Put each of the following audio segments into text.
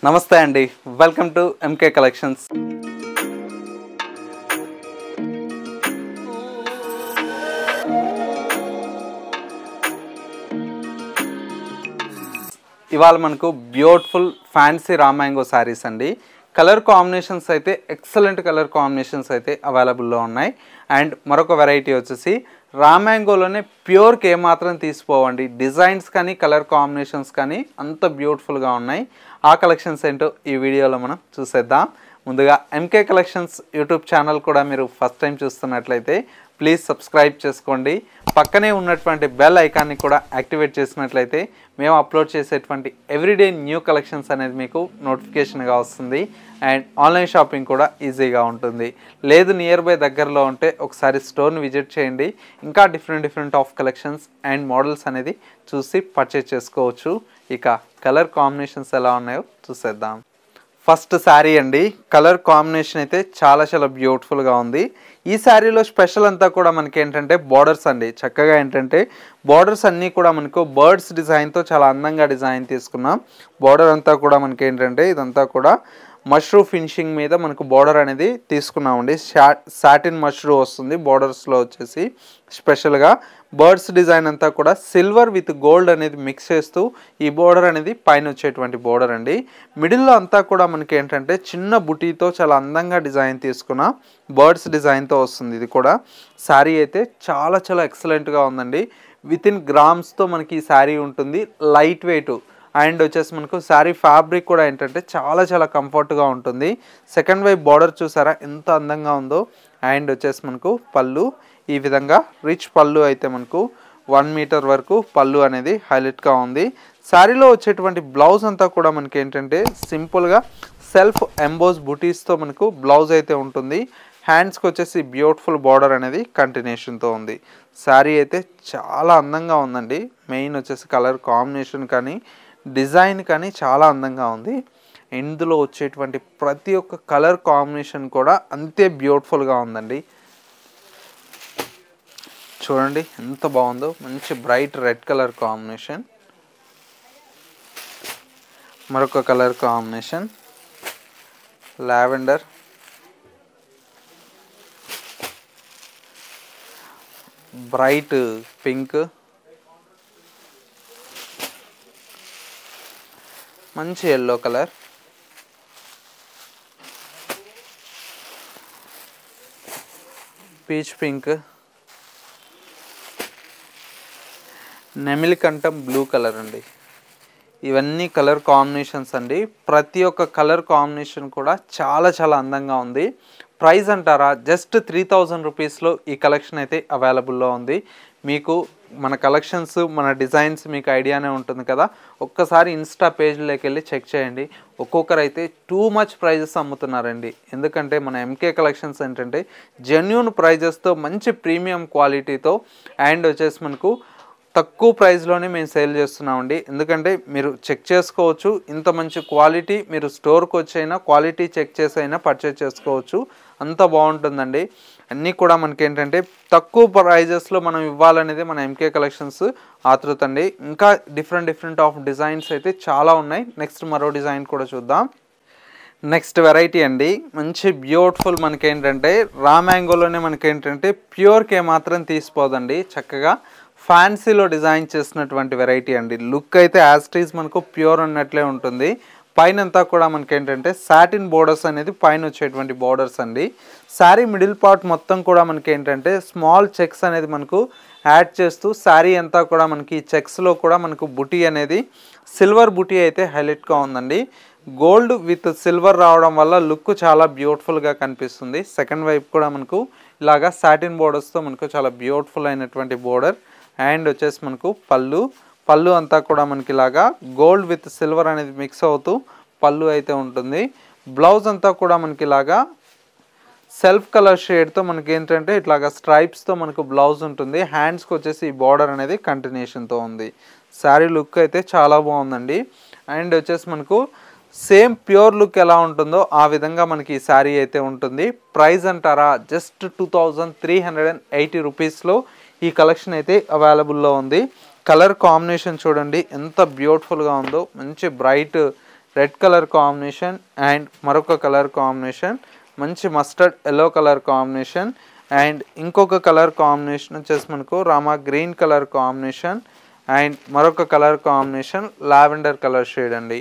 నమస్తే అండి, welcome to MK collections. ఇవాళ మనకు beautiful fancy raw mango saris అండి. కలర్ కాంబినేషన్స్ అయితే ఎక్సలెంట్ కలర్ కాంబినేషన్స్ అయితే అవైలబుల్లో ఉన్నాయి. అండ్ మరొక వెరైటీ వచ్చేసి రా మ్యాంగోలోనే ప్యూర్కి ఏమాత్రం తీసిపోవండి. డిజైన్స్ కానీ కలర్ కాంబినేషన్స్ కానీ అంత బ్యూటిఫుల్గా ఉన్నాయి. ఆ కలెక్షన్స్ ఏంటో ఈ వీడియోలో మనం చూసేద్దాం. ముందుగా ఎంకే కలెక్షన్స్ యూట్యూబ్ ఛానల్ కూడా మీరు ఫస్ట్ టైం చూస్తున్నట్లయితే ప్లీజ్ సబ్స్క్రైబ్ చేసుకోండి. పక్కనే ఉన్నటువంటి బెల్ ఐకాన్ని కూడా యాక్టివేట్ చేసినట్లయితే మేము అప్లోడ్ చేసేటువంటి ఎవ్రీడే న్యూ కలెక్షన్స్ అనేది మీకు నోటిఫికేషన్గా వస్తుంది. అండ్ ఆన్లైన్ షాపింగ్ కూడా ఈజీగా ఉంటుంది. లేదు నియర్ బై దగ్గరలో ఉంటే ఒకసారి స్టోర్ని విజిట్ చేయండి. ఇంకా different of collections and models అనేది చూసి పర్చేజ్ చేసుకోవచ్చు. ఇక కలర్ కాంబినేషన్స్ ఎలా ఉన్నాయో చూసేద్దాం. ఫస్ట్ శారీ అండి. కలర్ కాంబినేషన్ అయితే చాలా బ్యూటిఫుల్గా ఉంది. ఈ శారీలో స్పెషల్ అంతా కూడా మనకి ఏంటంటే బార్డర్స్ అండి. చక్కగా ఏంటంటే బార్డర్స్ అన్నీ కూడా మనకు బర్డ్స్ డిజైన్తో చాలా అందంగా డిజైన్ తీసుకున్నాం. బార్డర్ అంతా కూడా మనకి ఏంటంటే ఇదంతా కూడా మష్రూ ఫినిషింగ్ మీద మనకు బార్డర్ అనేది తీసుకున్నామండి. సాటిన్ మష్రూ వస్తుంది. బార్డర్స్లో వచ్చేసి స్పెషల్గా బర్డ్స్ డిజైన్ అంతా కూడా సిల్వర్ విత్ గోల్డ్ అనేది మిక్స్ చేస్తూ ఈ బోర్డర్ అనేది పైన వచ్చేటువంటి బోర్డర్ అండి. మిడిల్లో అంతా కూడా మనకి ఏంటంటే చిన్న బుటీతో చాలా అందంగా డిజైన్ తీసుకున్న బర్డ్స్ డిజైన్తో వస్తుంది. ఇది కూడా శారీ అయితే చాలా ఎక్సలెంట్గా ఉందండి. విత్ ఇన్ గ్రామ్స్తో మనకి ఈ శారీ ఉంటుంది. లైట్ వెయిట్ అండ్ వచ్చేసి మనకు శారీ ఫ్యాబ్రిక్ కూడా ఏంటంటే చాలా కంఫర్ట్గా ఉంటుంది. సెకండ్ వైపు బార్డర్ చూసారా ఎంత అందంగా ఉందో. అండ్ వచ్చేసి మనకు పళ్ళు ఈ విధంగా రిచ్ పళ్ళు అయితే మనకు 1 మీటర్ వరకు పళ్ళు అనేది హైలైట్గా ఉంది. శారీలో వచ్చేటువంటి బ్లౌజ్ అంతా కూడా మనకి ఏంటంటే సింపుల్గా సెల్ఫ్ ఎంబోస్ బుటీస్తో మనకు బ్లౌజ్ అయితే ఉంటుంది. హ్యాండ్స్కి వచ్చేసి బ్యూటిఫుల్ బార్డర్ అనేది కంటిన్యూషన్తో ఉంది. శారీ అయితే చాలా అందంగా ఉందండి. మెయిన్ వచ్చేసి కలర్ కాంబినేషన్ కానీ డిజైన్ కానీ చాలా అందంగా ఉంది. ఇందులో వచ్చేటువంటి ప్రతి ఒక్క కలర్ కాంబినేషన్ కూడా అంతే బ్యూటిఫుల్గా ఉందండి. చూడండి ఎంత బాగుందో. మంచి బ్రైట్ రెడ్ కలర్ కాంబినేషన్. మరొక colour combination lavender, bright pink, మంచి ఎల్లో కలర్, పీచ్ పింక్, నెమిలికంఠం బ్లూ కలర్ అండి. ఇవన్నీ కలర్ కాంబినేషన్స్ అండి. ప్రతి ఒక్క కలర్ కాంబినేషన్ కూడా చాలా అందంగా ఉంది. ప్రైస్ అంటారా, జస్ట్ 3000 రూపీస్లో ఈ కలెక్షన్ అయితే అవైలబుల్లో ఉంది. మీకు మన కలెక్షన్స్ మన డిజైన్స్ మీకు ఐడియానే ఉంటుంది కదా. ఒక్కసారి ఇన్స్టా పేజ్లోకి వెళ్ళి చెక్ చేయండి. ఒక్కొక్కరు అయితే టూ మచ్ ప్రైజెస్ అమ్ముతున్నారండి. ఎందుకంటే మన ఎంకే కలెక్షన్స్ ఏంటంటే జెన్యూన్ ప్రైజెస్తో మంచి ప్రీమియం క్వాలిటీతో అండ్ వచ్చేసి మనకు తక్కువ ప్రైస్లోనే మేము సేల్ చేస్తున్నామండి. ఎందుకంటే మీరు చెక్ చేసుకోవచ్చు. ఇంత మంచి క్వాలిటీ మీరు స్టోర్కి వచ్చైనా క్వాలిటీ చెక్ చేసి అయినా పర్చేజ్ చేసుకోవచ్చు. అంత బాగుంటుందండి. అన్నీ కూడా మనకి ఏంటంటే తక్కువ ప్రైజెస్లో మనం ఇవ్వాలనేది మన ఎంకే కలెక్షన్స్ ఆతృత అండి. ఇంకా డిఫరెంట్ ఆఫ్ డిజైన్స్ అయితే చాలా ఉన్నాయి. నెక్స్ట్ మరో డిజైన్ కూడా చూద్దాం. నెక్స్ట్ వెరైటీ అండి. మంచి బ్యూటిఫుల్ మనకేంటంటే రా మ్యాంగోలోనే మనకేంటంటే ప్యూర్కి ఏమాత్రం తీసిపోదండి. చక్కగా ఫ్యాన్సీలో డిజైన్ చేసినటువంటి వెరైటీ అండి. లుక్ అయితే యాజ్ ఇట్ ఈజ్ మనకు ప్యూర్ అన్నట్లే ఉంటుంది. పైన అంతా కూడా మనకేంటంటే సాటిన్ బోర్డర్స్ అనేది పైన వచ్చేటువంటి బోర్డర్స్ అండి. శారీ మిడిల్ పార్ట్ మొత్తం కూడా మనకి ఏంటంటే స్మాల్ చెక్స్ అనేది మనకు యాడ్ చేస్తూ శారీ అంతా కూడా మనకి చెక్స్లో కూడా మనకు బుటీ అనేది సిల్వర్ బుటీ అయితే హైలైట్గా ఉందండి. గోల్డ్ విత్ సిల్వర్ రావడం వల్ల లుక్ చాలా బ్యూటిఫుల్గా కనిపిస్తుంది. సెకండ్ వైపు కూడా మనకు ఇలాగా సాటిన్ బోర్డర్స్తో మనకు చాలా బ్యూటిఫుల్ అయినటువంటి బోర్డర్. అండ్ వచ్చేసి మనకు పళ్ళు అంతా కూడా మనకి ఇలాగా గోల్డ్ విత్ సిల్వర్ అనేది మిక్స్ అవుతూ పళ్ళు అయితే ఉంటుంది. బ్లౌజ్ అంతా కూడా మనకి ఇలాగా సెల్ఫ్ కలర్ షేడ్తో మనకి ఏంటంటే ఇట్లాగా స్ట్రైప్స్తో మనకు బ్లౌజ్ ఉంటుంది. హ్యాండ్స్కి వచ్చేసి ఈ బార్డర్ అనేది కంటిన్యూషన్తో ఉంది. శారీ లుక్ అయితే చాలా బాగుందండి. అండ్ వచ్చేసి మనకు సేమ్ ప్యూర్ లుక్ ఎలా ఉంటుందో ఆ విధంగా మనకి ఈ శారీ అయితే ఉంటుంది. ప్రైస్ అంటారా, జస్ట్ 2380 రూపీస్లో ఈ కలెక్షన్ అయితే అవైలబుల్లో ఉంది. కలర్ కాంబినేషన్ చూడండి ఎంత బ్యూటిఫుల్గా ఉందో. మంచి bright red colour combination and మరొక కలర్ కాంబినేషన్ మంచి mustard yellow colour combination and ఇంకొక కలర్ కాంబినేషన్ వచ్చేసి మనకు రామా గ్రీన్ కలర్ కాంబినేషన్ అండ్ మరొక colour combination lavender colour shade అండి.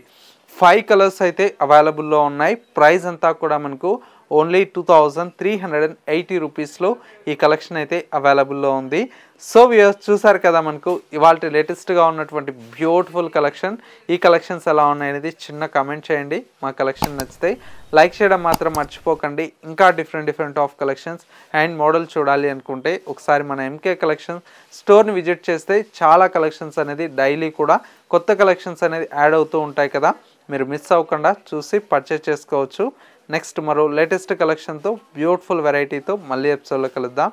5 కలర్స్ అయితే అవైలబుల్లో ఉన్నాయి. ప్రైస్ అంతా కూడా మనకు ఓన్లీ 2380 రూపీస్లో ఈ కలెక్షన్ అయితే అవైలబుల్లో ఉంది. సో వ్యూయర్స్ చూసారు కదా మనకు ఇవాళ లేటెస్ట్గా ఉన్నటువంటి బ్యూటిఫుల్ కలెక్షన్. ఈ కలెక్షన్స్ ఎలా ఉన్నాయనేది చిన్న కమెంట్ చేయండి. మా కలెక్షన్ నచ్చితే లైక్ చేయడం మాత్రం మర్చిపోకండి. ఇంకా different of collections and model చూడాలి అనుకుంటే ఒకసారి మన ఎంకే కలెక్షన్ స్టోర్ని విజిట్ చేస్తే చాలా కలెక్షన్స్ అనేది డైలీ కూడా కొత్త కలెక్షన్స్ అనేది యాడ్ అవుతూ ఉంటాయి కదా, మీరు మిస్ అవ్వకుండా చూసి పర్చేస్ చేసుకోవచ్చు. నెక్స్ట్ మరో లేటెస్ట్ కలెక్షన్తో బ్యూటిఫుల్ వెరైటీతో మళ్ళీ ఎపిసోడ్లో కలుద్దాం.